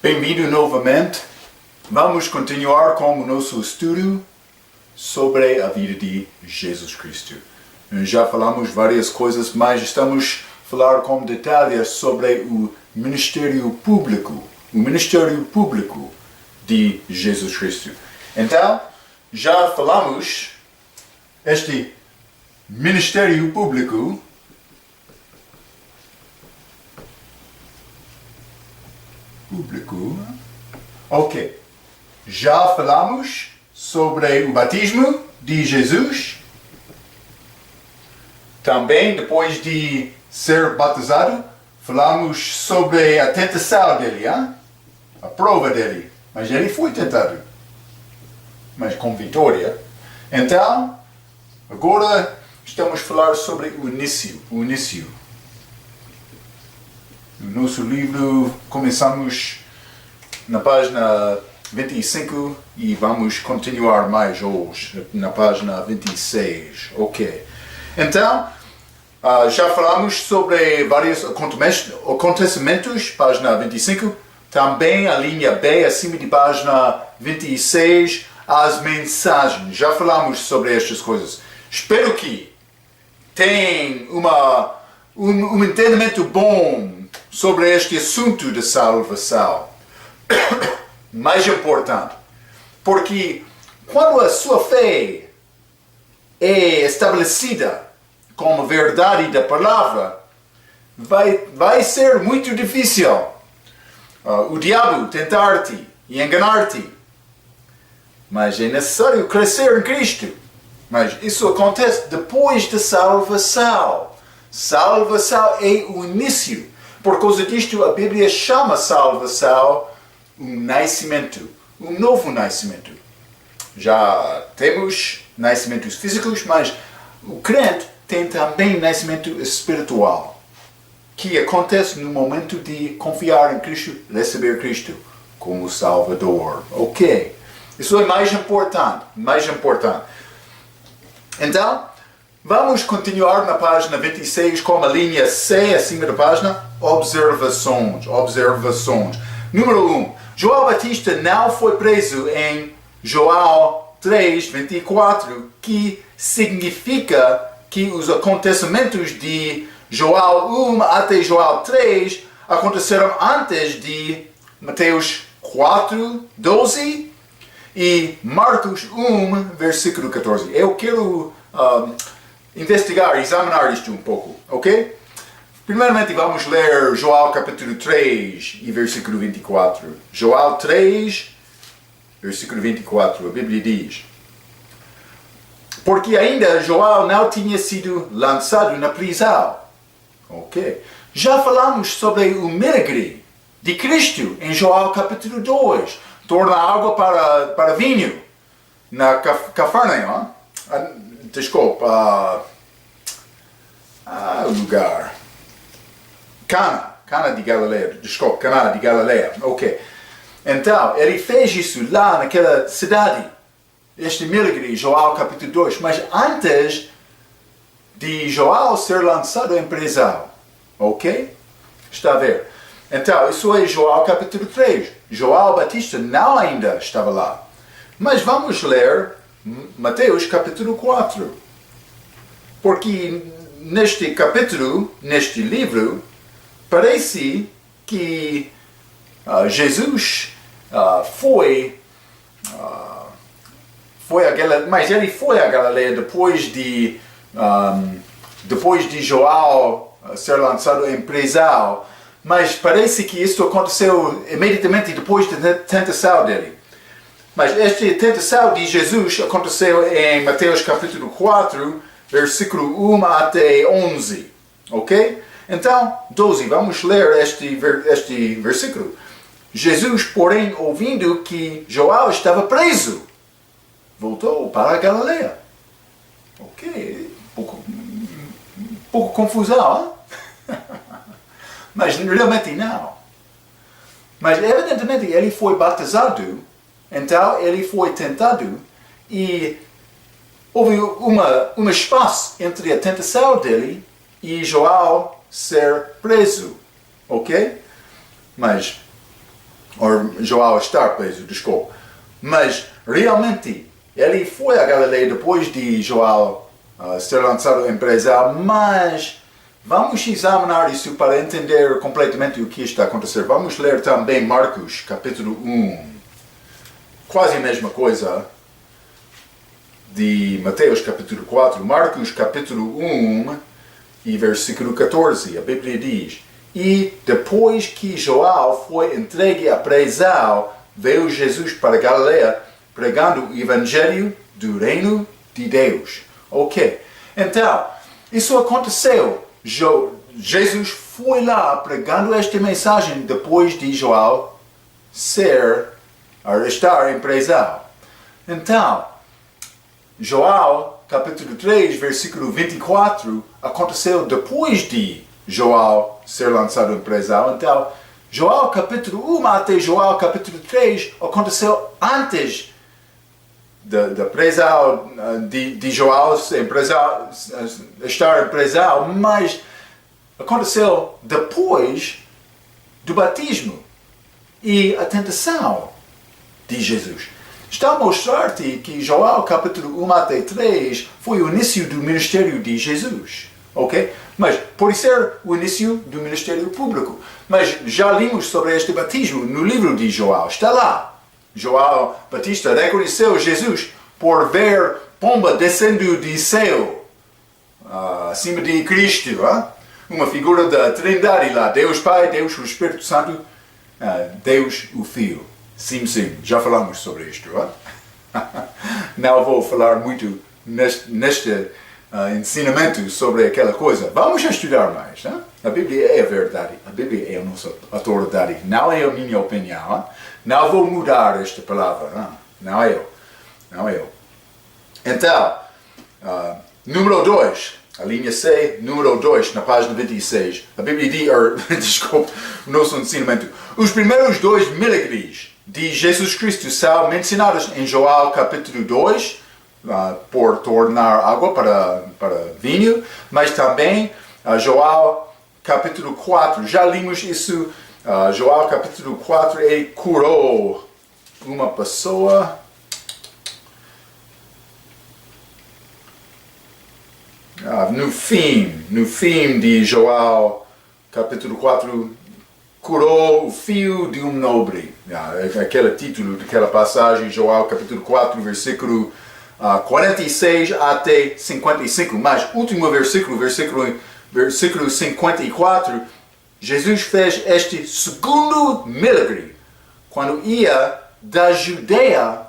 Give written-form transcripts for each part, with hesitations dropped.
Bem-vindo novamente. Vamos continuar com o nosso estudo sobre a vida de Jesus Cristo. Já falamos várias coisas, mas estamos a falar com detalhes sobre o ministério público de Jesus Cristo. Então, já falamos este ministério público Ok. Já falamos sobre o batismo de Jesus. Também, depois de ser batizado, falamos sobre a tentação dele, a prova dele. Mas ele foi tentado, mas com vitória. Então, agora estamos a falar sobre o início. No nosso livro, começamos na página 25 e vamos continuar mais hoje, na página 26. Ok. Então, já falamos sobre vários acontecimentos, página 25. Também a linha B, acima de página 26, as mensagens. Já falamos sobre estas coisas. Espero que tenham um entendimento bom sobre este assunto de salvação. Mais importante, porque quando a sua fé é estabelecida como verdade da palavra, vai ser muito difícil o diabo tentar-te e enganar-te. Mas é necessário crescer em Cristo. Mas isso acontece depois da salvação. Salvação é o início. Por causa disto, a Bíblia chama salvação um nascimento, um novo nascimento. Já temos nascimentos físicos, mas o crente tem também nascimento espiritual, que acontece no momento de confiar em Cristo, receber Cristo como Salvador. Ok? Isso é mais importante. Então, vamos continuar na página 26 com a linha C acima da página, observações. Número 1. João Batista não foi preso em João 3:24, que significa que os acontecimentos de João 1 até João 3 aconteceram antes de Mateus 4:12 e Marcos 1, versículo 14. Eu quero examinar isto um pouco, ok? Primeiramente vamos ler João capítulo 3 e versículo 24. João 3, versículo 24, a Bíblia diz: porque ainda João não tinha sido lançado na prisão. Ok? Já falamos sobre o milagre de Cristo em João capítulo 2. Torna água para vinho na Cafarnaum. Desculpa. O lugar. Cana de Galileia. Ok. Então, ele fez isso lá naquela cidade. Este milagre, João capítulo 2. Mas antes de João ser lançado em prisão. Ok? Está a ver? Então, isso é João capítulo 3. João Batista não ainda estava lá. Mas vamos ler Mateus capítulo 4. Porque neste capítulo, neste livro, parece que Jesus foi a Galileia, mas ele foi a Galileia depois de João ser lançado em prisão. Mas parece que isso aconteceu imediatamente depois da tentação dele. Mas esta tentação de Jesus aconteceu em Mateus capítulo 4, versículo 1 até 11. Ok? Então, 12, vamos ler este versículo. Jesus, porém, ouvindo que João estava preso, voltou para a Galileia. Ok? Pouco confusão, hein? Mas realmente não. Mas evidentemente ele foi batizado, então ele foi tentado e houve um espaço entre a tentação dele e João ser preso. Ok? Mas ou João estar preso, desculpa. Mas, realmente, ele foi a Galileia depois de João ser lançado em prisão, mas vamos examinar isso para entender completamente o que está acontecendo. Vamos ler também Marcos, capítulo 1. Quase a mesma coisa de Mateus, capítulo 4. Marcos, capítulo 1 e versículo 14. A Bíblia diz: E depois que João foi entregue à prisão, veio Jesus para Galileia, pregando o evangelho do reino de Deus. Ok. Então, isso aconteceu. Jesus foi lá pregando esta mensagem depois de João estar em prisão. Então, João, capítulo 3, versículo 24, aconteceu depois de João ser lançado em prisão. Então, João, capítulo 1 até João, capítulo 3, aconteceu antes da prisão, de João estar em prisão, mas aconteceu depois do batismo e a tentação de Jesus. Está a mostrar-te que João capítulo 1 até 3 foi o início do ministério de Jesus. Ok? Mas pode ser o início do ministério público. Mas já limos sobre este batismo no livro de João. Está lá. João Batista reconheceu Jesus por ver pomba descendo do céu acima de Cristo. Uma figura da Trindade lá. Deus Pai, Deus o Espírito Santo, Deus o Filho. Sim, já falamos sobre isto. Não vou falar muito neste ensinamento sobre aquela coisa. Vamos estudar mais. A Bíblia é a verdade. A Bíblia é a nossa autoridade. Não é a minha opinião. Não vou mudar esta palavra. Não é eu. Não é eu. Então, número 2. A linha C, número 2, na página 26. A Bíblia diz, desculpe, o nosso ensinamento. Os primeiros 2 milagres de Jesus Cristo são mencionados em João capítulo 2, por tornar água para vinho, mas também João capítulo 4. Já limos isso. João capítulo 4, ele curou uma pessoa. No fim de João capítulo 4, curou o filho de um nobre. Aquele título daquela passagem, João capítulo 4, versículo 46 até 55. Mas último versículo 54, Jesus fez este segundo milagre quando ia da Judeia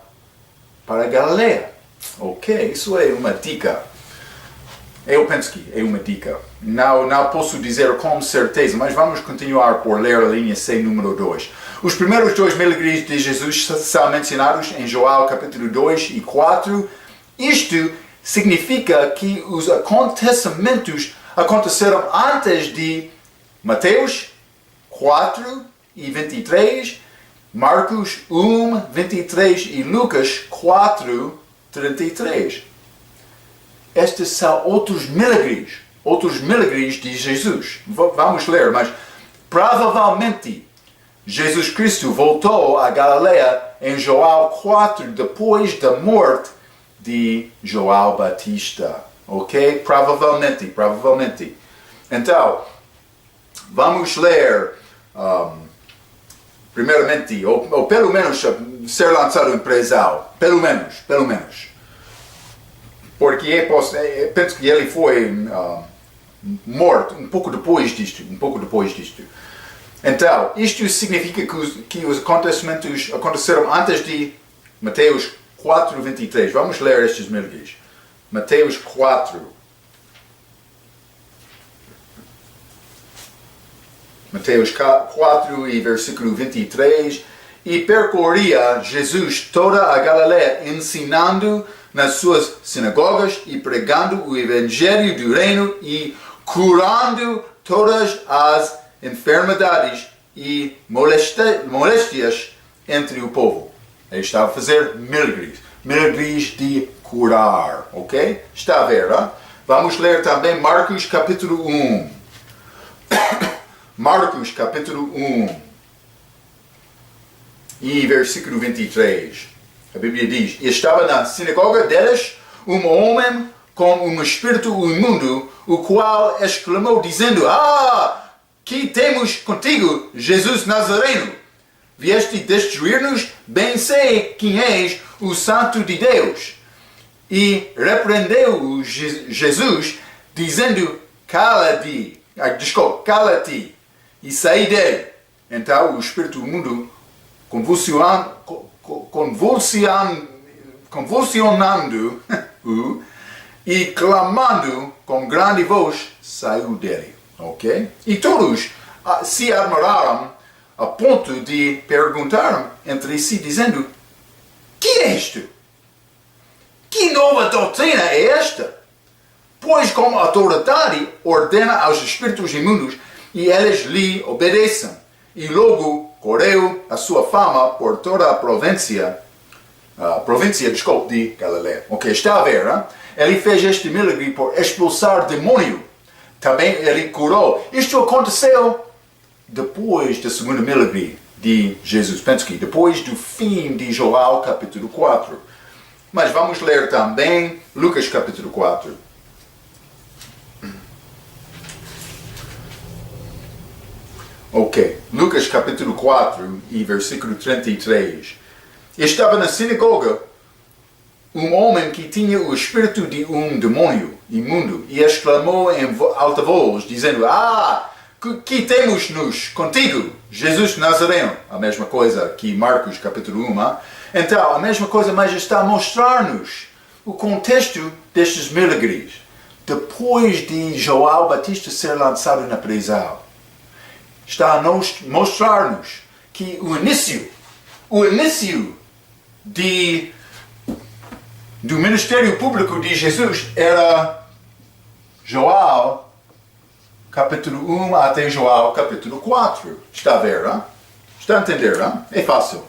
para a Galileia. Ok, isso é uma dica. Eu penso que é uma dica. Não posso dizer com certeza, mas vamos continuar por ler a linha C, número 2. Os primeiros 2 milagres de Jesus são mencionados em João capítulo 2 e 4. Isto significa que os acontecimentos aconteceram antes de Mateus 4 e 23, Marcos 1, 23 e Lucas 4, 33. Estes são outros milagres de Jesus. Vamos ler, mas provavelmente Jesus Cristo voltou a Galileia em João 4 depois da morte de João Batista. Ok? Provavelmente. Então, vamos ler primeiramente, ou pelo menos ser lançado em prisão. Pelo menos. Porque penso que ele foi morto um pouco depois disto. Então, isto significa que os acontecimentos aconteceram antes de Mateus 4, 23. Vamos ler estes milagres. Mateus 4. Mateus 4 e versículo 23. E percorria Jesus toda a Galileia, ensinando nas suas sinagogas e pregando o evangelho do reino e curando todas as enfermidades e moléstias entre o povo. Ele está a fazer milagres de curar, ok? Está a ver, hein? Vamos ler também Marcos capítulo 1. Marcos capítulo 1. e versículo 23. A Bíblia diz: estava na sinagoga deles um homem com um espírito imundo, o qual exclamou dizendo: que temos contigo, Jesus Nazareno? Vieste destruir-nos? Bem sei quem és, o Santo de Deus. E repreendeu-o Jesus, dizendo: cala-te, e saí dele. Então o espírito imundo, convulsionando-o e clamando com grande voz, saiu dele. Ok? E todos se admiraram a ponto de perguntar entre si, dizendo: que é isto? Que nova doutrina é esta? Pois com autoridade ordena aos espíritos imundos e eles lhe obedecem. E logo correu a sua fama por toda a província de Galileia. Ok, está a ver, hein? Ele fez este milagre por expulsar demônio. Também ele curou. Isto aconteceu depois do segundo milagre de Jesus. Penso que depois do fim de João capítulo 4. Mas vamos ler também Lucas capítulo 4. Ok, Lucas capítulo 4 e versículo 33. Estava na sinagoga um homem que tinha o espírito de um demônio imundo e exclamou em alta voz, dizendo: que temos-nos contigo, Jesus Nazareno? A mesma coisa que Marcos capítulo 1. Então, a mesma coisa, mas está a mostrar-nos o contexto destes milagres. Depois de João Batista ser lançado na prisão, está a mostrar-nos que o início do ministério público de Jesus era João capítulo 1 até João capítulo 4. Está a ver, hein? Está a entender, hein? É fácil.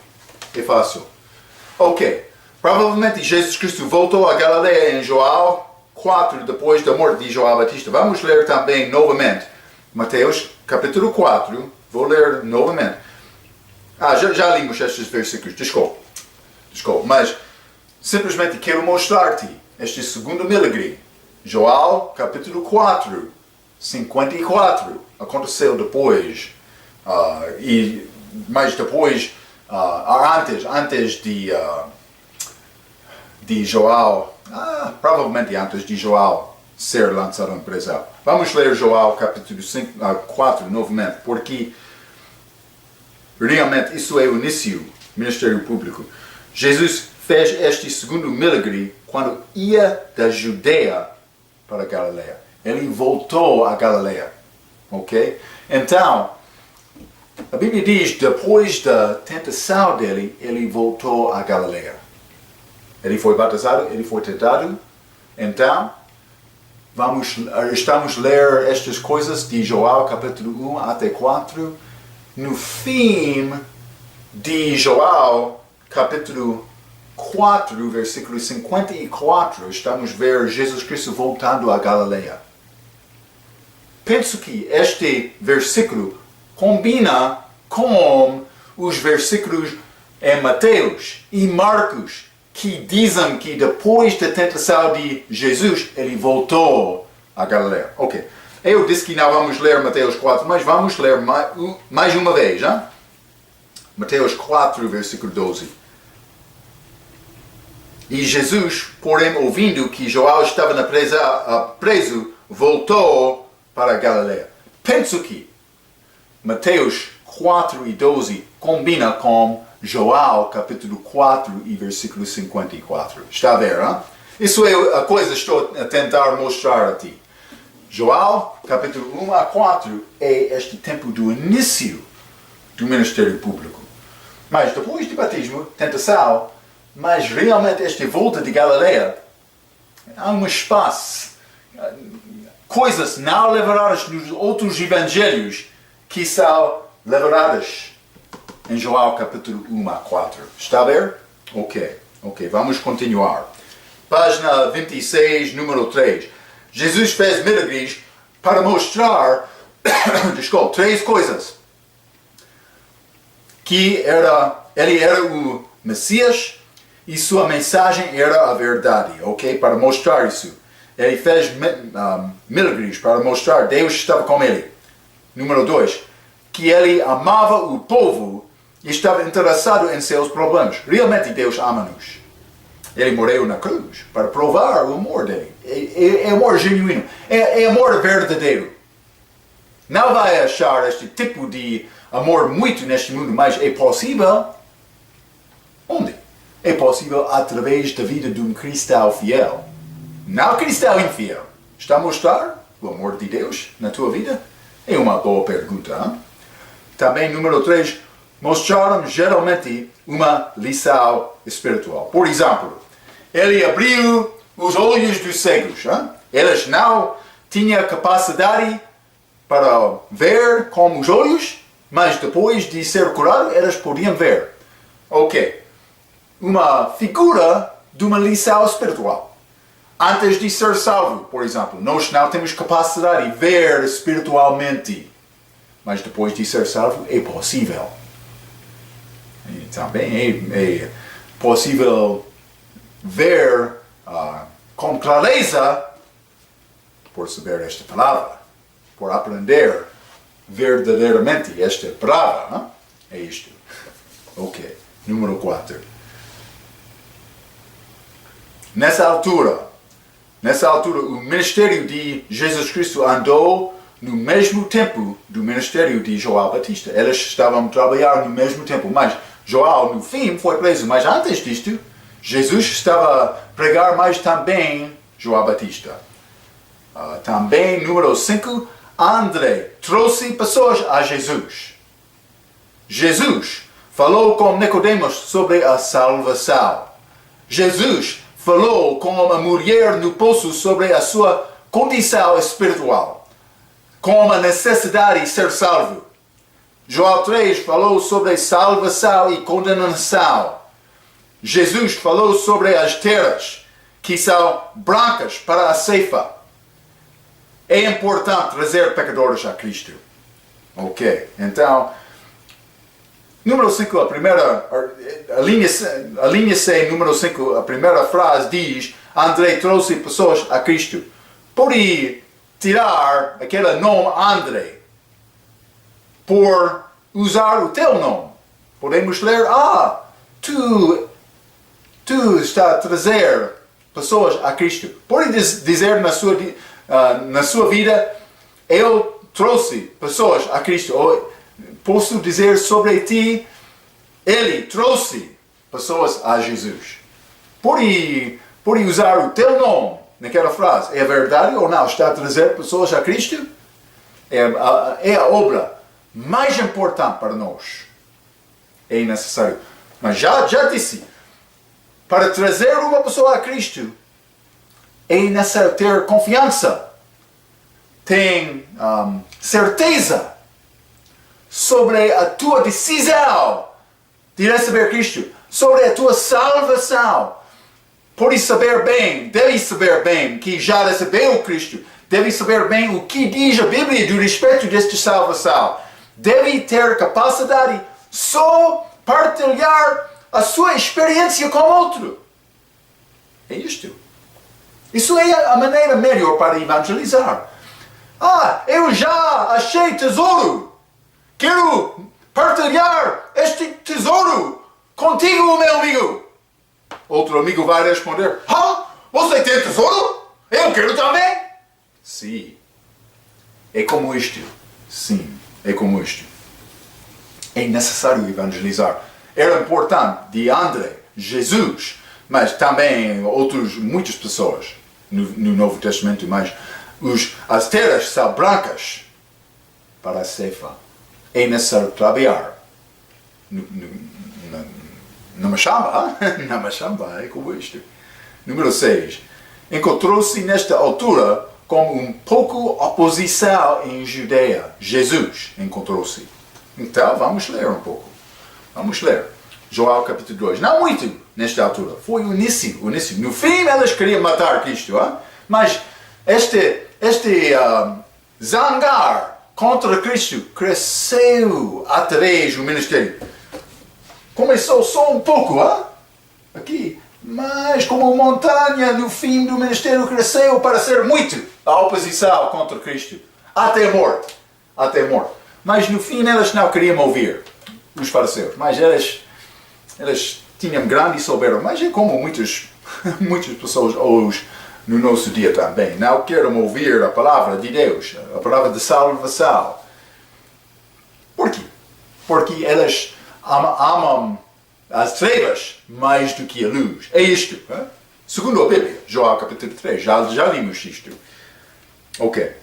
Ok. Provavelmente Jesus Cristo voltou a Galileia em João 4, depois da morte de João Batista. Vamos ler também novamente Mateus capítulo 4. Vou ler novamente. Já limos estes versículos. Desculpa. Mas simplesmente quero mostrar-te este segundo milagre. João capítulo 4, 54. Aconteceu depois. Mas depois, antes de João, provavelmente antes de João ser lançado em prisão. Vamos ler João capítulo 4 novamente, porque realmente isso é o início do ministério público. Jesus fez este segundo milagre quando ia da Judeia para a Galileia. Ele voltou a Galileia. Ok? Então, a Bíblia diz, depois da tentação dele, ele voltou a Galileia. Ele foi batizado, ele foi tentado. Então, estamos a ler estas coisas de João capítulo 1 até 4. No fim de João capítulo 4, versículo 54, estamos a ver Jesus Cristo voltando a Galileia. Penso que este versículo combina com os versículos em Mateus e Marcos, que dizem que depois da tentação de Jesus, ele voltou a Galileia. Ok. Eu disse que não vamos ler Mateus 4, mas vamos ler mais uma vez. Hein? Mateus 4, versículo 12. E Jesus, porém, ouvindo que João estava preso, voltou para a Galileia. Penso que Mateus 4 e 12 combina com João capítulo 4 e versículo 54. Está a ver, hein? Isso é a coisa que estou a tentar mostrar a ti. João capítulo 1 a 4 é este tempo do início do ministério público. Mas depois do batismo, tentação, mas realmente esta volta de Galileia, há um espaço, coisas não reveladas nos outros evangelhos que são reveladas em João capítulo 1 a 4. Está a ver? Ok, vamos continuar. Página 26, número 3. Jesus fez milagres para mostrar, três coisas. Que era Ele era o Messias e sua mensagem era a verdade, ok? Para mostrar isso. Ele fez milagres para mostrar que Deus estava com ele. Número 2, que ele amava o povo e estava interessado em seus problemas. Realmente Deus ama-nos. Ele morreu na cruz para provar o amor dele. É amor genuíno, é amor verdadeiro. Não vai achar este tipo de amor muito neste mundo, mas é possível. Onde? É possível através da vida de um cristão fiel. Não cristão infiel. Está a mostrar o amor de Deus na tua vida? É uma boa pergunta. Hein? Também, número 3, mostraram geralmente uma lição espiritual. Por exemplo, ele abriu os olhos dos cegos. Hein? Eles não tinham capacidade para ver com os olhos, mas depois de ser curado, eles podiam ver. Ok. Uma figura de uma lição espiritual. Antes de ser salvo, por exemplo, nós não temos capacidade de ver espiritualmente. Mas depois de ser salvo, é possível. E também é possível ver com clareza por saber esta palavra, por aprender verdadeiramente esta palavra. Não? É isto. Ok. Número 4. Nessa altura, o ministério de Jesus Cristo andou no mesmo tempo do ministério de João Batista. Eles estavam a trabalhar no mesmo tempo, mas João, no fim, foi preso. Mas antes disto, Jesus estava a pregar mais também João Batista. Também, número 5, André trouxe pessoas a Jesus. Jesus falou com Nicodemos sobre a salvação. Jesus falou com a mulher no poço sobre a sua condição espiritual, com a necessidade de ser salvo. João 3 falou sobre salvação e condenação. Jesus falou sobre as terras que são brancas para a ceifa. É importante trazer pecadores a Cristo. Ok, então, número 5, a linha C, número 5, a primeira frase diz: André trouxe pessoas a Cristo. Pode tirar aquele nome André por usar o teu nome. Podemos ler: tu estás a trazer pessoas a Cristo. Pode dizer na sua vida: eu trouxe pessoas a Cristo. Ou posso dizer sobre ti: ele trouxe pessoas a Jesus. Pode usar o teu nome naquela frase. É verdade ou não? Está a trazer pessoas a Cristo? É a obra mais importante para nós. É necessário. Mas já disse, para trazer uma pessoa a Cristo, é necessário ter confiança, ter certeza sobre a tua decisão de receber Cristo, sobre a tua salvação. Pode saber bem, deve saber bem que já recebeu Cristo, deve saber bem o que diz a Bíblia do respeito desta salvação. Deve ter capacidade só partilhar a sua experiência com outro. É isto. Isso é a maneira melhor para evangelizar. Eu já achei tesouro. Quero partilhar este tesouro contigo, meu amigo. Outro amigo vai responder: você tem tesouro? Eu quero também. Sim. É como isto. Sim, é como isto. É necessário evangelizar. Era importante de André, Jesus, mas também muitas pessoas no Novo Testamento, mas as terras são brancas para a ceifa. É necessário trabalhar na machamba, na machamba, é como isto. Número 6. Encontrou-se nesta altura com um pouco oposição em Judeia. Jesus encontrou-se. Então, vamos ler um pouco. Vamos ler. João capítulo 2. Não muito nesta altura. Foi o início. No fim, eles queriam matar Cristo. Mas este zangar contra Cristo cresceu através do ministério. Começou só um pouco, aqui. Mas como montanha, no fim do ministério cresceu para ser muito a oposição contra Cristo. Até a morte. Até a morte. Mas no fim eles não queriam ouvir, os fariseus. Mas eles tinham grande soberba. Mas é como muitas pessoas hoje, no nosso dia também, não querem ouvir a palavra de Deus, a palavra de salvação. Por quê? Porque eles amam as trevas mais do que a luz. É isto. Segundo a Bíblia, João capítulo 3, já vimos isto. Ok.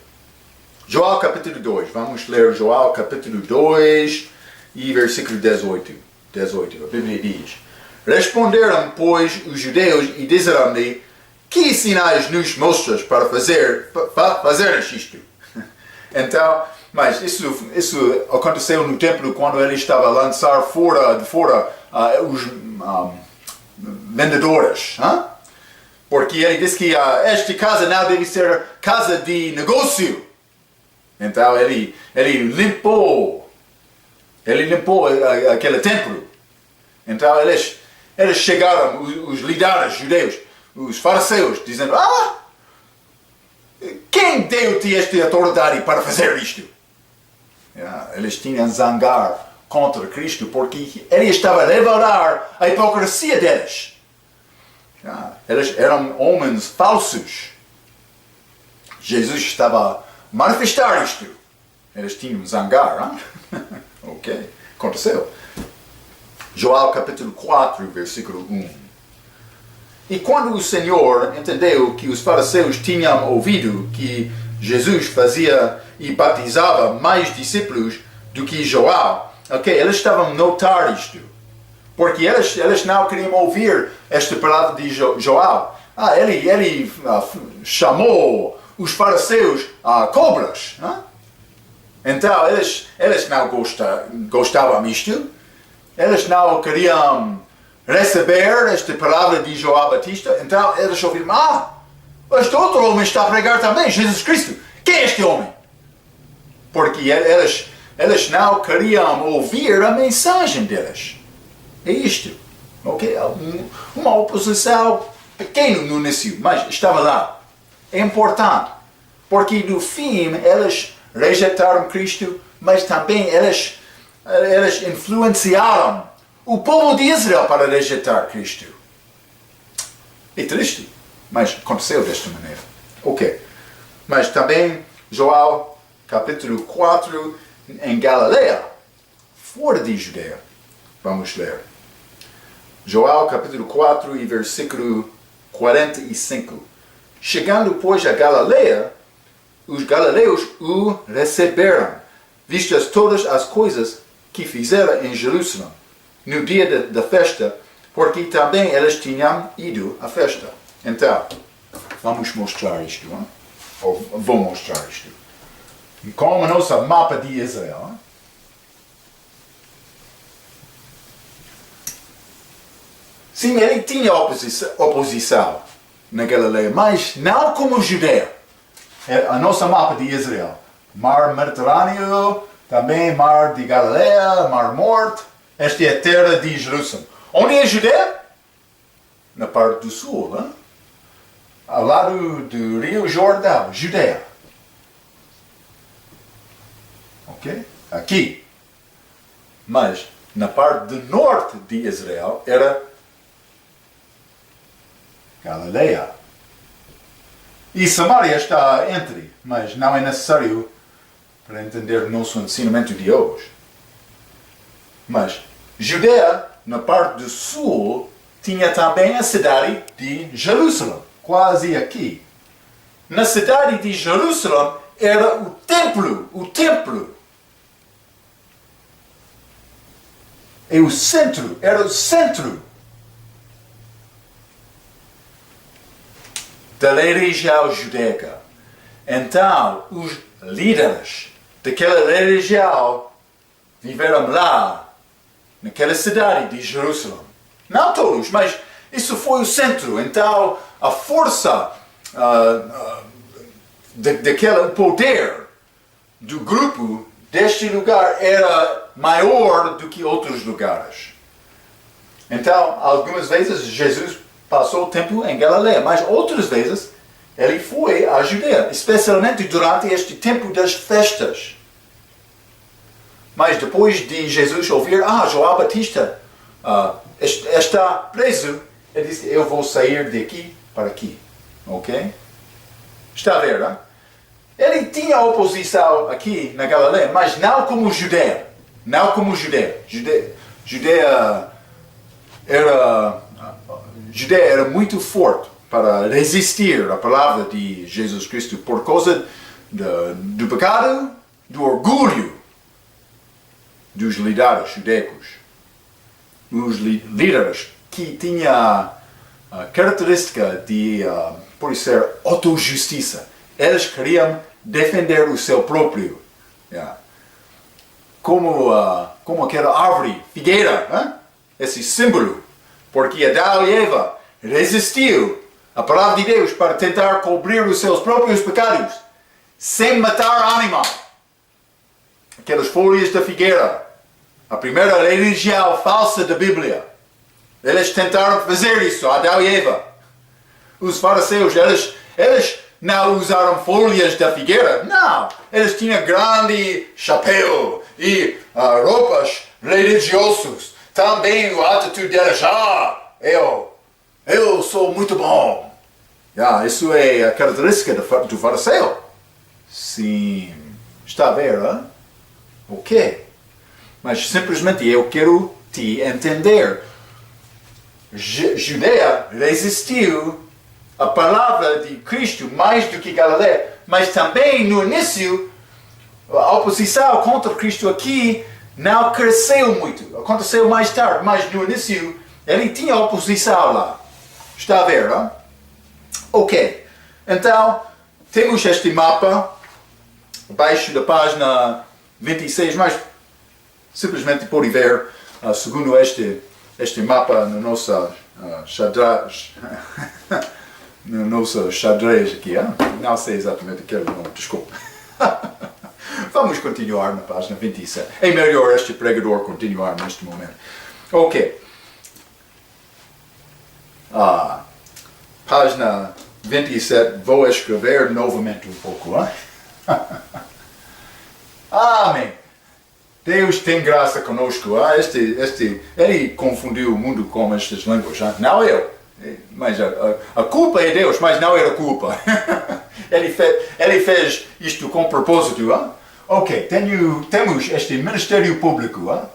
João capítulo 2, vamos ler João capítulo 2 e versículo 18. A Bíblia diz: Responderam, pois, os judeus e disseram-lhe: Que sinais nos mostras para fazer isto? Então, mas isso aconteceu no templo quando ele estava a lançar fora os vendedores. Porque ele disse que esta casa não deve ser casa de negócio. Então ele limpou aquele templo. Então eles chegaram, os líderes judeus, os fariseus, dizendo: quem deu-te esta autoridade para fazer isto? Eles tinham zangar contra Cristo porque ele estava a revelar a hipocrisia deles. Eles eram homens falsos. Jesus estava a manifestar isto. Eles tinham zangar. Ok, aconteceu. João capítulo 4, versículo 1. E quando o Senhor entendeu que os fariseus tinham ouvido que Jesus fazia e batizava mais discípulos do que João, eles estavam a notar isto. Porque eles não queriam ouvir esta palavra de João. Ele chamou os fariseus cobras. Então eles não gostavam disto. Eles não queriam receber esta palavra de João Batista. Então eles ouviram: este outro homem está a pregar também, Jesus Cristo. Quem é este homem? Porque eles não queriam ouvir a mensagem deles. É isto. Ok? Uma oposição pequena no início, mas estava lá. É importante. Porque no fim eles rejeitaram Cristo, mas também eles influenciaram o povo de Israel para rejeitar Cristo. É triste, mas aconteceu desta maneira. Ok. Mas também João capítulo 4 em Galileia, fora de Judeia. Vamos ler. João capítulo 4 e versículo 45. Chegando, pois, a Galileia, os galileus o receberam, vistas todas as coisas que fizera em Jerusalém, no dia da festa, porque também eles tinham ido à festa. Então, vamos mostrar isto. Ou vou mostrar isto. Com o nosso mapa de Israel. Sim, ele tinha oposição na Galileia, mas não como Judeia. A nossa mapa de Israel. Mar Mediterrâneo, também Mar de Galileia, Mar Morto. Esta é a terra de Jerusalém. Onde é Judeia? Na parte do sul, ao lado do Rio Jordão, Judeia. Ok? Aqui. Mas na parte do norte de Israel era Galileia. E Samaria está entre, mas não é necessário para entender o nosso ensinamento de hoje. Mas Judeia, na parte do sul, tinha também a cidade de Jerusalém, quase aqui. Na cidade de Jerusalém era o templo. É o centro, era o centro da religião judaica. Então, os líderes daquela religião viveram lá, naquela cidade de Jerusalém. Não todos, mas isso foi o centro. Então, a força daquele poder do grupo deste lugar era maior do que outros lugares. Então, algumas vezes Jesus passou tempo em Galileia, mas outras vezes ele foi à Judeia, especialmente durante este tempo das festas. Mas depois de Jesus ouvir, João Batista está preso, ele disse, eu vou sair daqui para aqui. Ok? Está a ver, não? Ele tinha oposição aqui na Galileia, mas não como Judeia. Não como Judeia. Judeia era muito forte para resistir à palavra de Jesus Cristo por causa do pecado, do orgulho dos líderes judaicos. Os líderes que tinham a característica de, por ser, autojustiça. Eles queriam defender o seu próprio. Como aquela árvore, figueira, esse símbolo. Porque Adão e Eva resistiu à palavra de Deus para tentar cobrir os seus próprios pecados, sem matar animal. Aquelas folhas da figueira, a primeira religião falsa da Bíblia. Eles tentaram fazer isso, Adão e Eva. Os fariseus, eles não usaram folhas da figueira, não. Eles tinham grande chapéu e roupas religiosas. Também a atitude deles, eu sou muito bom. Isso é a característica do fariseu. Sim, está a ver, hein? Ok. Mas simplesmente eu quero te entender. Judeia resistiu à palavra de Cristo mais do que Galileia, mas também no início a oposição contra Cristo aqui não cresceu muito. Aconteceu mais tarde, mas no início ele tinha oposição lá. Está a ver, não? Ok. Então, temos este mapa abaixo da página 26, mas simplesmente pode ver, segundo este mapa no nosso xadrez, no nosso xadrez aqui, não sei exatamente aquele nome, desculpa. Vamos continuar na página 27. É melhor este pregador continuar neste momento. Ok. Página 27, vou escrever novamente um pouco. Amém. Deus tem graça conosco. Ele confundiu o mundo com estas línguas. Não eu. Mas a culpa é Deus, mas não era culpa. Ele fez isto com propósito. Ok, temos este Ministério Público.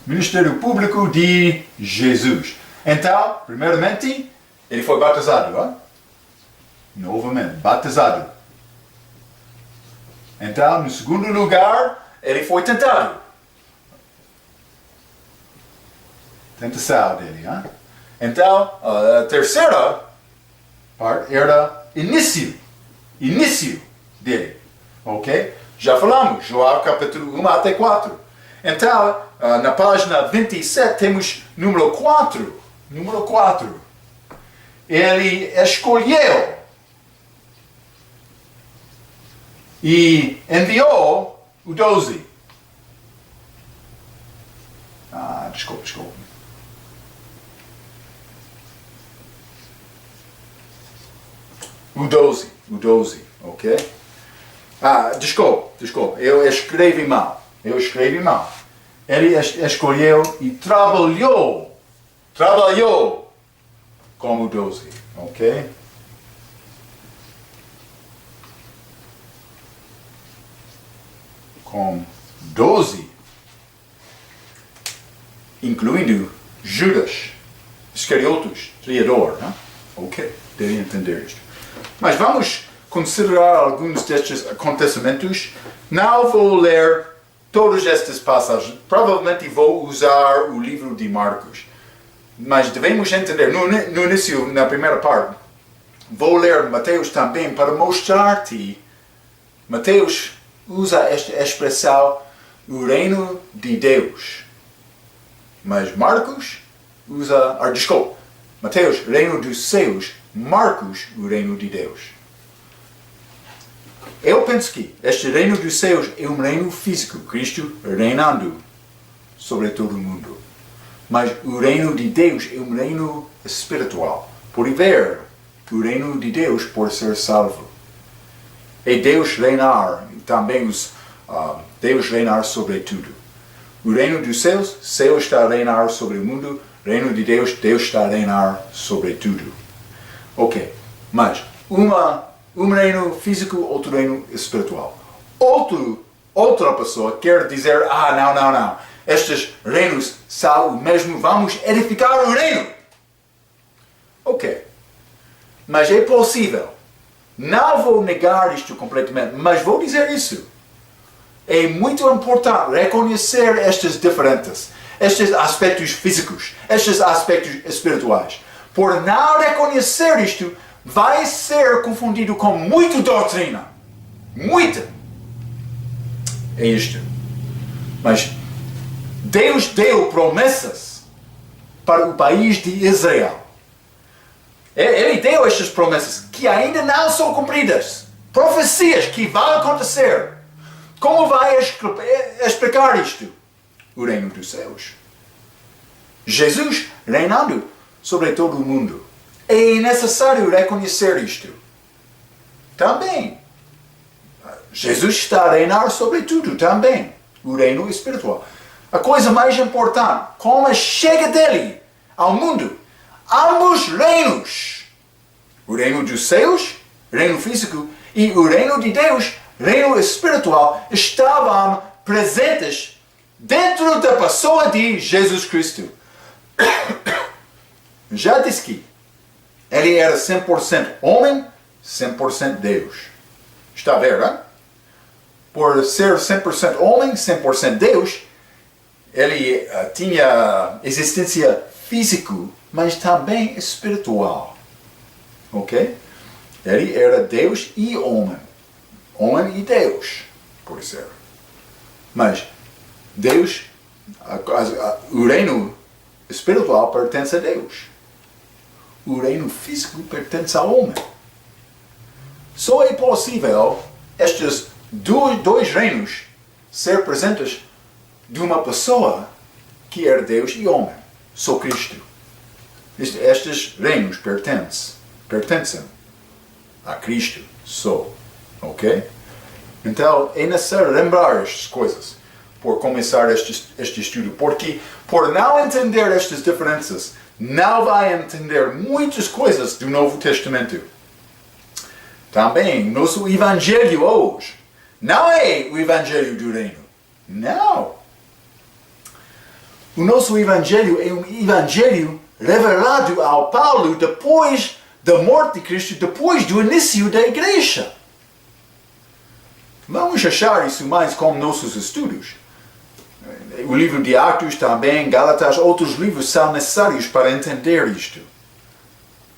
Ministério Público de Jesus. Então, primeiramente, ele foi batizado. Novamente, batizado. Então, no segundo lugar, ele foi tentado. Tentação dele. Então, a terceira parte era início dele. Ok? Já falamos, João capítulo 1 até 4. Então, na página 27 temos número 4. Número 4. Ele escolheu e enviou o 12. Desculpa. O 12, ok? Desculpa, eu escrevi mal. Ele escolheu e trabalhou como 12, ok? Com 12, incluindo Judas Iscariotes, traidor, né? Ok, deve entender isto. Mas vamos considerar alguns destes acontecimentos. Não vou ler todas estas passagens. Provavelmente vou usar o livro de Marcos. Mas devemos entender, no início, na primeira parte, vou ler Mateus também para mostrar-te. Mateus usa esta expressão, o reino de Deus. Mas Marcos usa, Mateus, reino dos céus. Marcos, o reino de Deus. Eu penso que este reino dos céus é um reino físico, Cristo reinando. sobre todo o mundo. Mas o reino de Deus é um reino espiritual. Por ver, o reino de Deus pode ser salvo. É Deus reinar, também Deus reinar sobre tudo. O reino dos céus, céu está a reinar sobre o mundo. Reino de Deus, Deus está a reinar sobre tudo. Ok, mas um reino físico, outro reino espiritual. Outra pessoa quer dizer, não. Estes reinos são o mesmo, vamos edificar o reino. Ok, mas é possível. Não vou negar isto completamente, mas vou dizer isso. É muito importante reconhecer estas diferenças, estes aspectos físicos, estes aspectos espirituais. Por não reconhecer isto, vai ser confundido com muita doutrina. Muita. É isto. Mas Deus deu promessas para o país de Israel. Ele deu estas promessas que ainda não são cumpridas. Profecias que vão acontecer. Como vai explicar isto? O reino dos céus. Jesus reinando sobre todo o mundo. É necessário reconhecer isto. Também. Jesus está a reinar sobre tudo também. O reino espiritual. A coisa mais importante, como a chega dele ao mundo. Ambos reinos. O reino dos céus, reino físico, e o reino de Deus, reino espiritual, estavam presentes dentro da pessoa de Jesus Cristo. Já disse que ele era 100% homem, 100% Deus. Está a ver, hein? Por ser 100% homem, 100% Deus, ele tinha existência física, mas também espiritual. Ok? Ele era Deus e homem. Homem e Deus, por ser. Mas Deus, o reino espiritual pertence a Deus. O reino físico pertence ao homem. Só é possível estes dois reinos ser presentes de uma pessoa que é Deus e homem. Só Cristo. Estes reinos pertencem a Cristo só. Ok? Então é necessário lembrar estas coisas por começar este estudo. Porque por não entender estas diferenças, não vai entender muitas coisas do Novo Testamento. Também, nosso Evangelho hoje não é o Evangelho do Reino. Não. O nosso Evangelho é um Evangelho revelado ao Paulo depois da morte de Cristo, depois do início da Igreja. Vamos achar isso mais com nossos estudos. O livro de Atos também, Gálatas, outros livros são necessários para entender isto.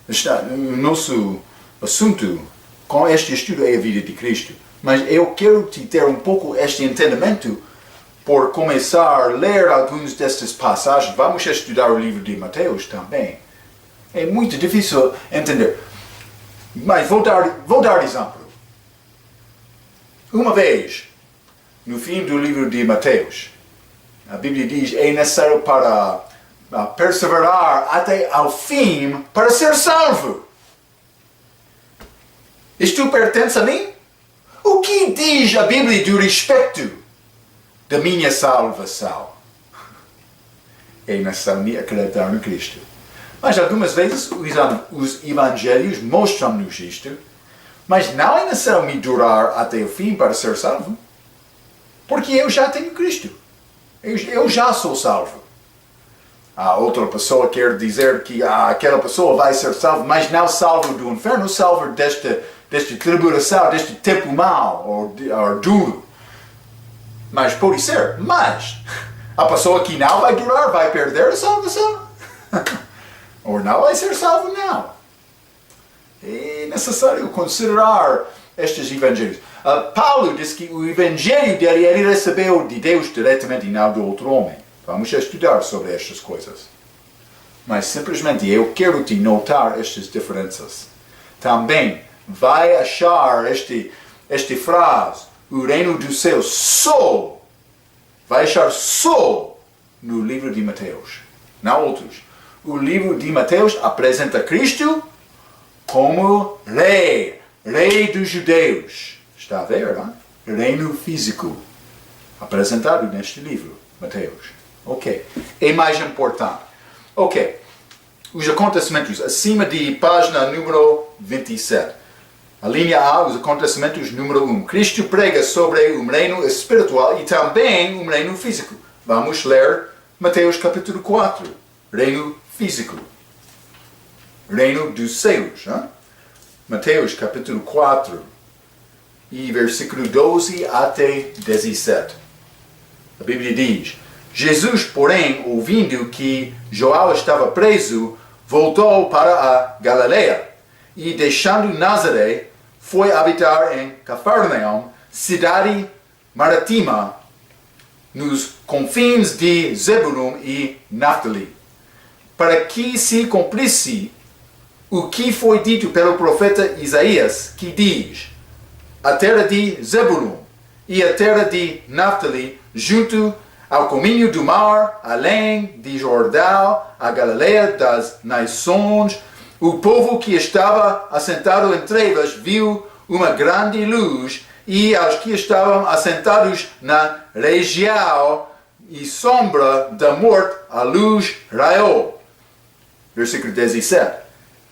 O nosso assunto com este estudo é a vida de Cristo. Mas eu quero ter um pouco este entendimento por começar a ler algumas destas passagens. Vamos estudar o livro de Mateus também. É muito difícil entender. Mas vou dar exemplo. Uma vez, no fim do livro de Mateus, a Bíblia diz que é necessário para perseverar até ao fim para ser salvo. Isto pertence a mim? O que diz a Bíblia do respeito da minha salvação? É necessário acreditar no Cristo. Mas algumas vezes os evangelhos mostram-nos isto, mas não é necessário me durar até o fim para ser salvo, porque eu já tenho Cristo. Eu já sou salvo. A outra pessoa quer dizer que aquela pessoa vai ser salva, mas não salvo do inferno, salvo desta tribulação, deste tempo mau ou duro. Mas pode ser. Mas a pessoa que não vai durar vai perder a salvação. Ou não vai ser salvo, não. É necessário considerar estes evangelhos. Paulo diz que o evangelho dele ele recebeu de Deus diretamente e não do outro homem. Vamos estudar sobre estas coisas. Mas simplesmente eu quero te notar estas diferenças. Também vai achar esta frase, o reino dos céus só, vai achar só no livro de Mateus. Não outros. O livro de Mateus apresenta Cristo como rei dos judeus. Está a ver, não? Reino físico. Apresentado neste livro, Mateus. Ok. É mais importante. Ok. Os acontecimentos acima de página número 27. A linha A, os acontecimentos número 1. Cristo prega sobre um reino espiritual e também um reino físico. Vamos ler Mateus capítulo 4. Reino físico. Reino dos céus. Hein? Mateus capítulo 4 e versículo 12 até 17. A Bíblia diz: Jesus, porém, ouvindo que João estava preso, voltou para a Galileia e, deixando Nazaré, foi habitar em Cafarnaum, cidade marítima, nos confins de Zebulun e Naftali, para que se cumprisse o que foi dito pelo profeta Isaías, que diz: a terra de Zebulun e a terra de Naftali, junto ao caminho do mar, além de Jordão, a Galileia das nações, o povo que estava assentado em trevas viu uma grande luz, e aos que estavam assentados na região e sombra da morte, a luz raiou. Versículo 17.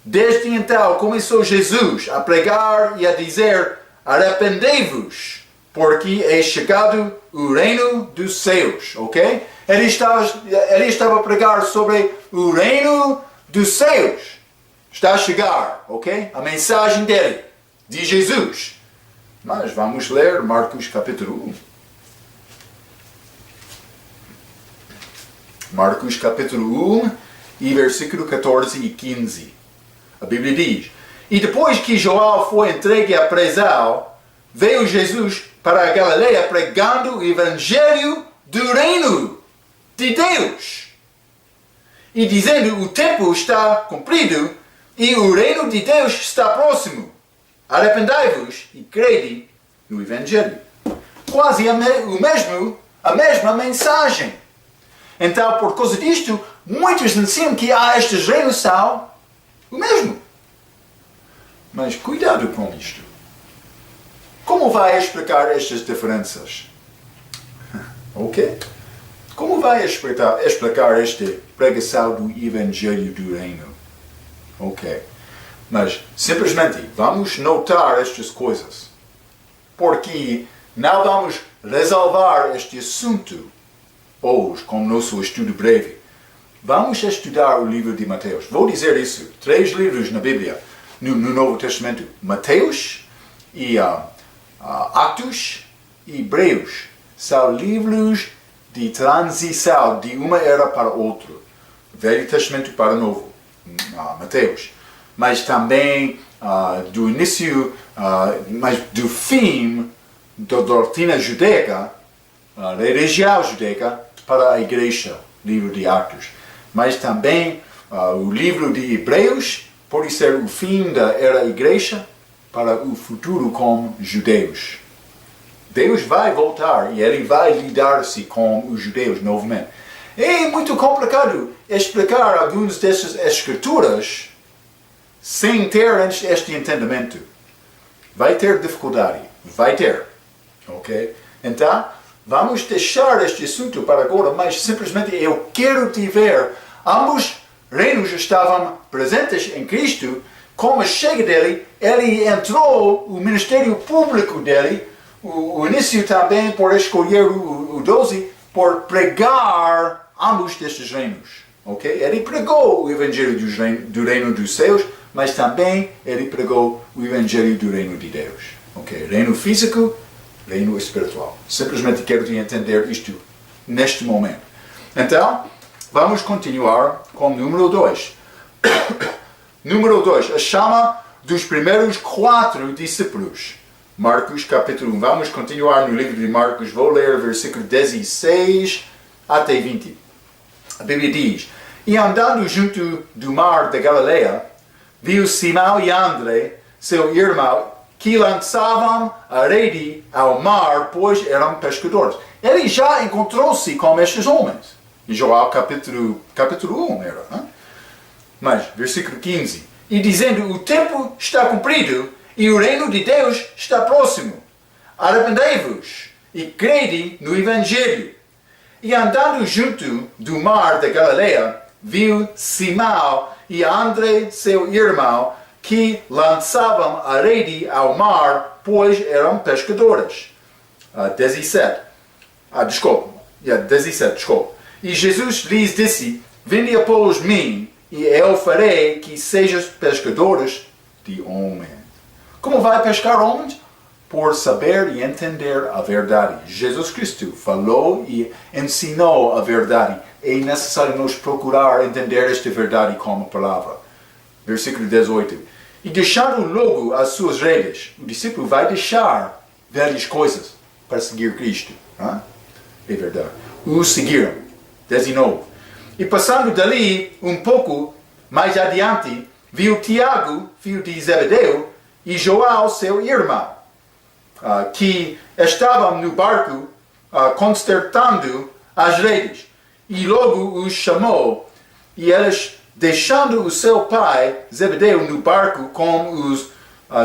Desde então começou Jesus a pregar e a dizer: arrependei-vos, porque é chegado o reino dos céus. Ok? Ele estava a pregar sobre o reino dos céus. Está a chegar, ok? A mensagem dele, de Jesus. Mas vamos ler Marcos capítulo 1. Marcos capítulo 1 e versículo 14 e 15. A Bíblia diz: e depois que João foi entregue à prisão, veio Jesus para a Galileia pregando o evangelho do reino de Deus e dizendo: o tempo está cumprido e o reino de Deus está próximo. Arrependai-vos e crede no evangelho. Quase a mesma mensagem. Então, por causa disto, muitos ensinam que estes reinos são o mesmo. Mas cuidado com isto. Como vai explicar estas diferenças? Ok? Como vai explicar esta pregação do Evangelho do Reino? Ok. Mas, simplesmente, vamos notar estas coisas. Porque não vamos resolver este assunto hoje com o nosso estudo breve. Vamos estudar o livro de Mateus. Vou dizer isso. 3 livros na Bíblia, no Novo Testamento. Mateus e Atos e Hebreus. São livros de transição de uma era para outra. Velho Testamento para o Novo. Mateus. Mas também do início, mas do fim da doutrina judaica, da religião judaica, para a igreja. Livro de Atos. Mas também o livro de Hebreus pode ser o fim da era igreja para o futuro com judeus. Deus vai voltar e Ele vai lidar-se com os judeus novamente. É muito complicado explicar algumas dessas escrituras sem ter este entendimento. Vai ter dificuldade. Vai ter. Ok? Então, vamos deixar este assunto para agora, mas simplesmente eu quero te ver. Ambos reinos estavam presentes em Cristo. Com a chegada dele, ele entrou o ministério público dele, o início também por escolher o 12, por pregar ambos destes reinos. Ok? Ele pregou o evangelho do reino dos céus, mas também ele pregou o evangelho do reino de Deus. Ok? Reino físico, reino espiritual. Simplesmente quero te entender isto neste momento. Então, vamos continuar com o número 2. Número 2, a chama dos primeiros 4 discípulos. Marcos capítulo 1. Vamos continuar no livro de Marcos. Vou ler versículo 16 até 20. A Bíblia diz: e andando junto do mar da Galileia, viu Simão e André, seu irmão, que lançavam a rede ao mar, pois eram pescadores. Ele já encontrou-se com estes homens. Em Joel capítulo 1 era. Hein? Mas, versículo 15. E dizendo, o tempo está cumprido e o reino de Deus está próximo. Arrependei-vos e crede no Evangelho. E andando junto do mar da Galileia, viu Simão e André, seu irmão, que lançavam a rede ao mar, pois eram pescadores. 17. E Jesus lhes disse, vinde após mim, e eu farei que sejais pescadores de homens. Como vai pescar homens? Por saber e entender a verdade. Jesus Cristo falou e ensinou a verdade. É necessário nos procurar entender esta verdade como palavra. Versículo 18. E deixando logo as suas redes, o discípulo vai deixar velhas coisas para seguir Cristo. É verdade. O seguiram. 19. E passando dali um pouco mais adiante, viu Tiago, filho de Zebedeu, e João, seu irmão, que estavam no barco consertando as redes. E logo os chamou, e eles, deixando o seu pai, Zebedeu, no barco com os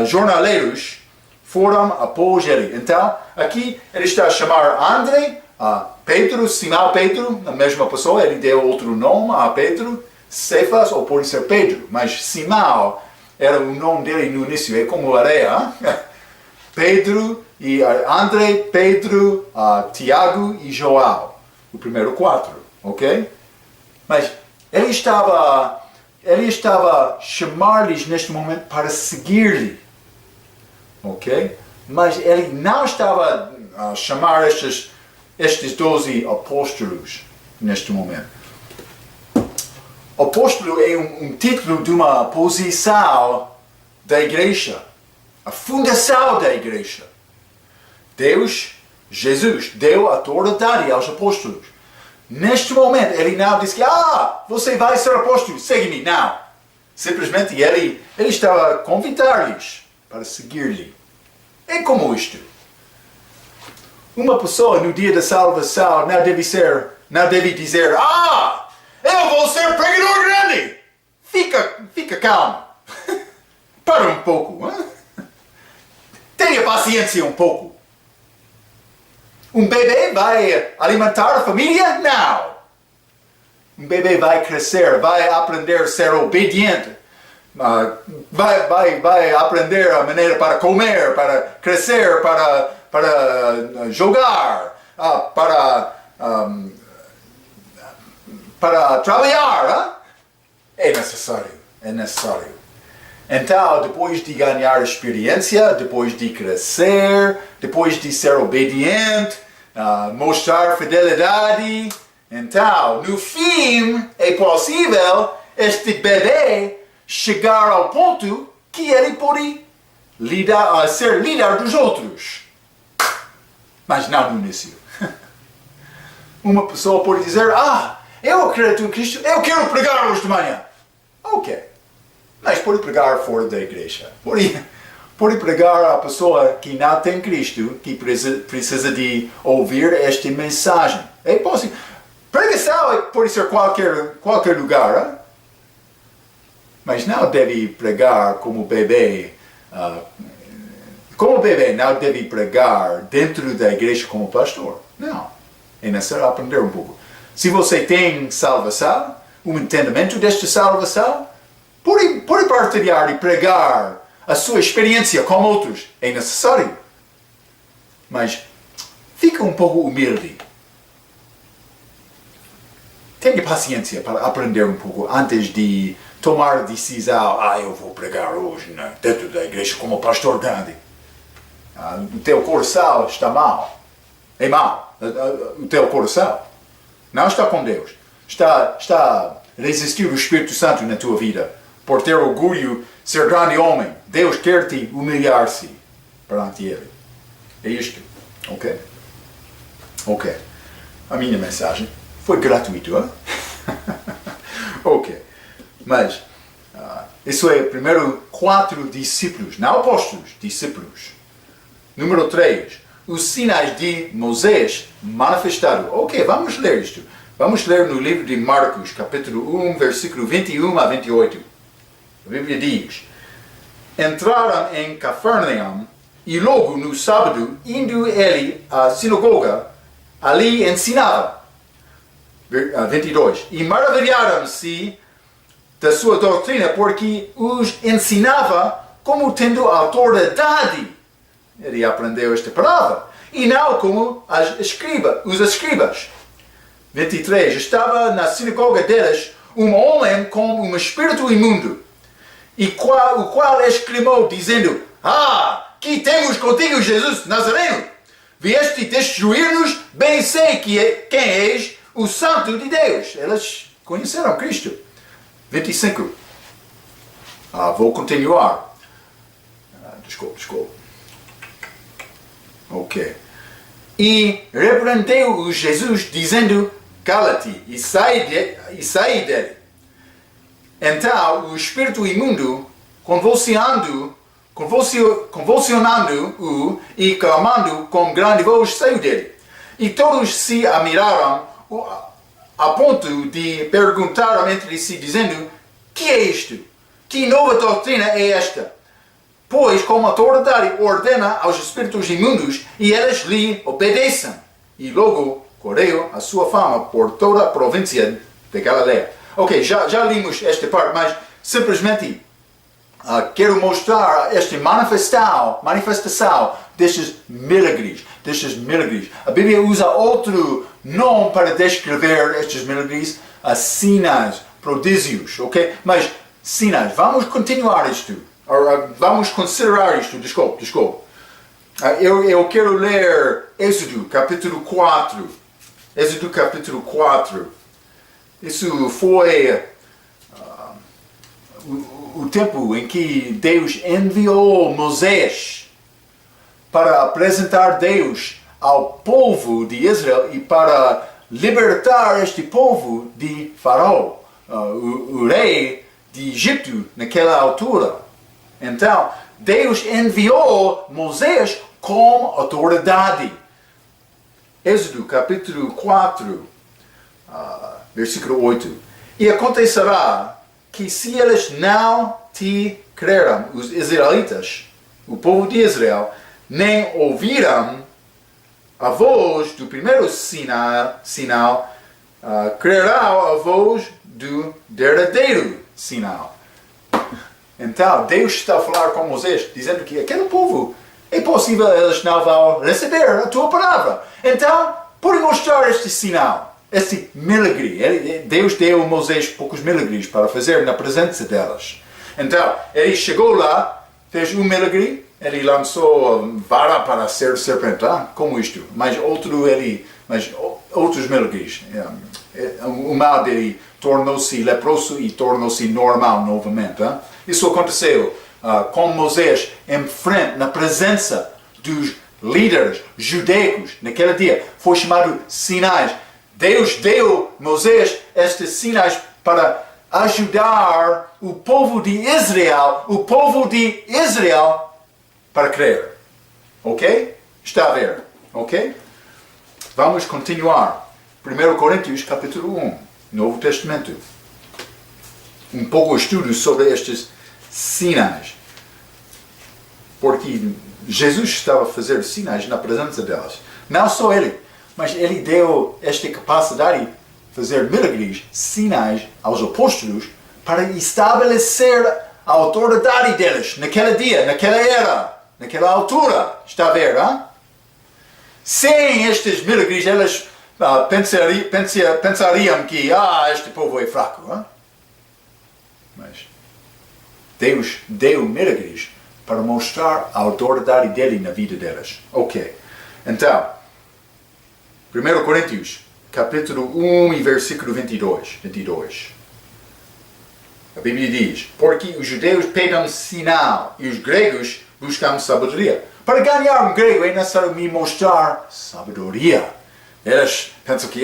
jornaleiros, foram após ele. Então, aqui ele está a chamar André, Pedro, Simão Pedro, a mesma pessoa, ele deu outro nome a Pedro, Cefas, ou pode ser Pedro, mas Simão era o nome dele no início, é como areia. Pedro, e André, Pedro, Tiago e João, o primeiro 4, ok? Mas ele estava a chamar-lhes neste momento para seguir-lhe, ok? Mas ele não estava a chamar estes 12 apóstolos neste momento. Apóstolo é um título de uma posição da igreja, a fundação da igreja. Deus, Jesus, deu autoridade aos apóstolos. Neste momento, ele não disse que, você vai ser apóstolo, segue-me. Não. Simplesmente ele estava a convidar-lhes para seguir-lhe. É como isto. Uma pessoa no dia da salvação não deve dizer, eu vou ser pregador grande. Fica calmo. Para um pouco. Hein? Tenha paciência um pouco. Um bebê vai alimentar a família? Não. Um bebê vai crescer, vai aprender a ser obediente. Vai aprender a maneira para comer, para crescer, para jogar, para trabalhar. É necessário. Então, depois de ganhar experiência, depois de crescer, depois de ser obediente, mostrar fidelidade, então, no fim, é possível este bebê chegar ao ponto que ele pode ser líder dos outros. Mas não no início. Uma pessoa pode dizer, eu acredito em Cristo, eu quero pregar hoje de manhã. Ok. Mas pode pregar fora da igreja. Pode pregar a pessoa que não tem Cristo, que precisa de ouvir esta mensagem. É possível. Pregação pode ser qualquer lugar. Mas não deve pregar como bebê. Como bebê não deve pregar dentro da igreja como pastor. Não. É necessário aprender um pouco. Se você tem salvação, um entendimento desta salvação, pode partilhar e pregar a sua experiência com outros. É necessário. Mas fica um pouco humilde. Tenha paciência para aprender um pouco antes de tomar a decisão. Eu vou pregar hoje dentro da igreja como pastor grande. O teu coração está mal. É mal. O teu coração não está com Deus. Está a resistir o Espírito Santo na tua vida. Por ter orgulho, ser grande homem. Deus quer te humilhar-se perante Ele. É isto. Ok? Ok. A minha mensagem foi gratuito, hein? Ok. Mas, isso é primeiro 4 discípulos, não apóstolos, discípulos. Número 3. Os sinais de Moisés manifestaram. Ok, vamos ler isto. Vamos ler no livro de Marcos, capítulo 1, versículo 21 a 28. A Bíblia diz: Entraram em Cafarnaum e logo no sábado, indo ele à sinagoga, ali ensinava. 22. E maravilharam-se da sua doutrina, porque os ensinava como tendo autoridade. Ele aprendeu esta palavra. E não como os escribas. 23. Estava na sinagoga deles um homem com um espírito imundo, o qual exclamou, dizendo: que temos contigo, Jesus Nazareno? Vieste destruir-nos? Bem sei quem és, o Santo de Deus. Eles conheceram Cristo. 25. Vou continuar. Desculpa. Ok. E repreendeu-o Jesus, dizendo: cala-te e sai dele. Então o espírito imundo, convulsionando-o e clamando com grande voz, saiu dele. E todos se admiraram, a ponto de perguntar entre si, dizendo: que é isto? Que nova doutrina é esta? Pois com autoridade ordena aos espíritos imundos e eles lhe obedecem. E logo correu a sua fama por toda a província de Galileia. Ok, já limos esta parte, mas simplesmente quero mostrar esta manifestação destes milagres. A Bíblia usa outro nome para descrever estes milagres, sinais, prodígios, ok? Mas sinais, vamos continuar isto, vamos considerar isto, desculpe. Eu quero ler Êxodo capítulo 4. Isso foi o tempo em que Deus enviou Moisés para apresentar Deus ao povo de Israel e para libertar este povo de Faraó, o rei de Egito naquela altura. Então, Deus enviou Moisés com autoridade. Êxodo capítulo 4, versículo 8. E acontecerá que se eles não te creram, os israelitas, o povo de Israel, nem ouviram a voz do primeiro sinal, crerão a voz do derradeiro sinal. Então, Deus está a falar com Moisés, dizendo que aquele povo, é possível eles não vão receber a tua palavra. Então, por mostrar este sinal, este milagre, Deus deu a Moisés poucos milagres para fazer na presença delas. Então, ele chegou lá, fez um milagre, ele lançou vara para ser serpente, como isto, mas outros milagres. O mal dele tornou-se leproso e tornou-se normal novamente. Isso aconteceu com Moisés em frente, na presença dos líderes judaicos naquele dia. Foi chamado sinais. Deus deu a Moisés estes sinais para ajudar o povo de Israel para crer. Ok? Está a ver? Ok? Vamos continuar. 1 Coríntios capítulo 1, Novo Testamento. Um pouco estudo sobre estes sinais. Porque Jesus estava a fazer sinais na presença delas. Não só ele, mas ele deu esta capacidade de fazer milagres, sinais aos apóstolos para estabelecer a autoridade deles naquele dia, naquela era, naquela altura. Está a ver, Sem estes milagres, eles pensariam que este povo é fraco. Mas Deus deu milagres para mostrar a autoridade dele na vida deles. Ok. Então, 1 Coríntios, capítulo 1 e versículo 22. A Bíblia diz: porque os judeus pedem sinal e os gregos buscam sabedoria. Para ganhar um grego é necessário me mostrar sabedoria. Eles pensam que,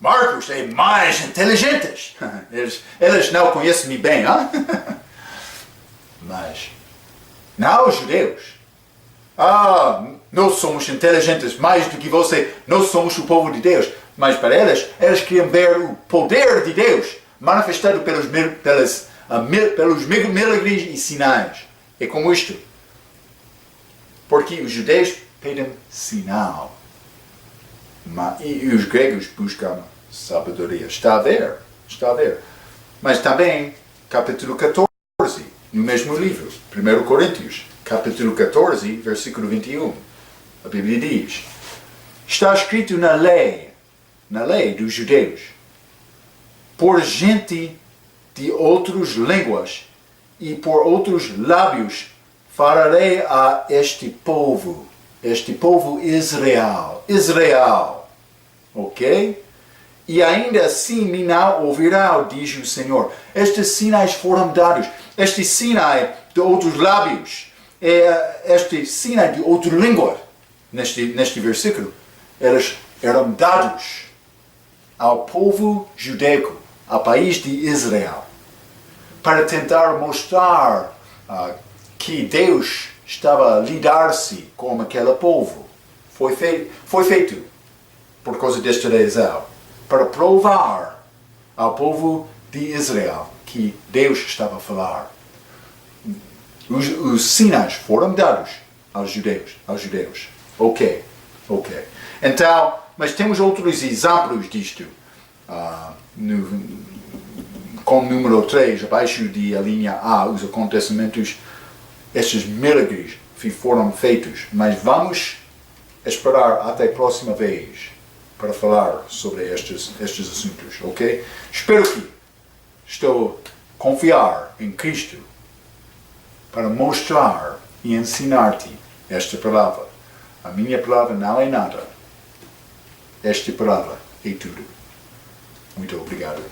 Marcos é mais inteligente. Eles não conhecem-me bem, Mas, não os judeus. Nós somos inteligentes mais do que você. Nós somos o povo de Deus. Mas para eles queriam ver o poder de Deus manifestado pelos milagres e sinais. É como isto. Porque os judeus pedem sinal. E os gregos buscam sabedoria. Está a ver. Mas também, capítulo 14, no mesmo livro, 1 Coríntios, capítulo 14, versículo 21. A Bíblia diz: está escrito na lei dos judeus, por gente de outras línguas e por outros lábios falarei a este povo Israel, ok? E ainda assim me não ouvirá, diz o Senhor. Estes sinais foram dados, este sinai de outros lábios, este sinai de outra língua, neste versículo, eles eram dados ao povo judaico, ao país de Israel, para tentar mostrar que Deus estava a lidar-se com aquele povo. Foi feito por causa desta razão, para provar ao povo de Israel que Deus estava a falar. Os sinais foram dados aos judeus. Ok. Então, mas temos outros exemplos disto. Com o número 3, abaixo da linha A, os acontecimentos, estes milagres foram feitos. Mas vamos esperar até a próxima vez para falar sobre estes assuntos, ok? Espero que estou a confiar em Cristo para mostrar e ensinar-te esta palavra. A minha palavra não é nada. Esta palavra é tudo. Muito obrigado.